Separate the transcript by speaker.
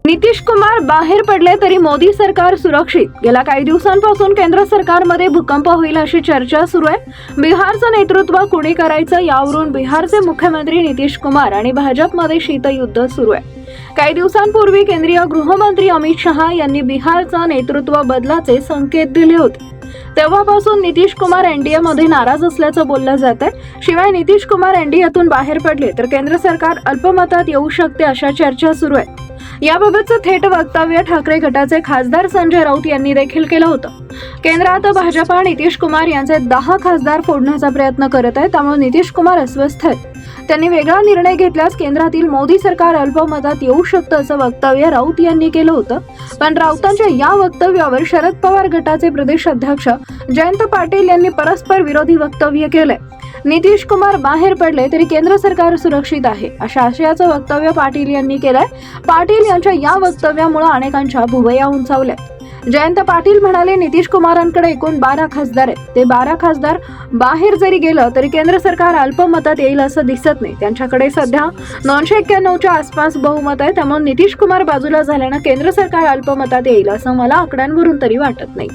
Speaker 1: नितीश कुमार बाहेर पडले तरी मोदी सरकार सुरक्षित। गेल्या काही दिवसांपासून केंद्र सरकारमध्ये भूकंप होईल अशी चर्चा सुरू आहे। बिहारचं नेतृत्व कुणी करायचं यावरून बिहारचे मुख्यमंत्री नितीश कुमार आणि भाजपमध्ये शीतयुद्ध सुरू आहे। काही दिवसांपूर्वी केंद्रीय गृहमंत्री अमित शहा यांनी बिहारचं नेतृत्व बदलाचे संकेत दिले होते। तेव्हापासून नितीश कुमार एनडीए मध्ये नाराज असल्याचं बोललं जात आहे। शिवाय नितीश कुमार एनडीएतून बाहेर पडले तर केंद्र सरकार अल्पमतात येऊ शकते अशा चर्चा सुरू आहे। याबाबतचं थेट वक्तव्य ठाकरे गटाचे खासदार संजय राऊत यांनी देखील केलं होतं। केंद्रात भाजपा नितीश कुमार यांचे 10 खासदार फोडण्याचा प्रयत्न करत आहे, त्यामुळे नितीश कुमार अस्वस्थ आहेत। त्यांनी वेगळा निर्णय घेतल्यास केंद्रातील मोदी सरकार अल्पमतात येऊ शकतं असं वक्तव्य राऊत यांनी केलं होतं। पण राऊतांच्या या वक्तव्यावर शरद पवार गटाचे प्रदेश अध्यक्ष जयंत पाटील यांनी परस्पर विरोधी वक्तव्य केलंय। नितीश कुमार बाहेर पडले तरी केंद्र सरकार सुरक्षित आहे अशा आशयाचं वक्तव्य पाटील यांनी केलंय। पाटील यांच्या या वक्तव्यामुळे अनेकांच्या भुवया उंचावल्या। जयंत पाटील म्हणाले, नितीश कुमारांकडे एकूण 12 खासदार आहेत। ते 12 खासदार बाहेर जरी गेलं तरी केंद्र सरकार अल्पमतात येईल असं दिसत नाही। त्यांच्याकडे सध्या 991च्या आसपास बहुमत आहे, त्यामुळे नितीश कुमार बाजूला झाल्यानं केंद्र सरकार अल्पमतात येईल असं मला आकड्यांवरून तरी वाटत नाही।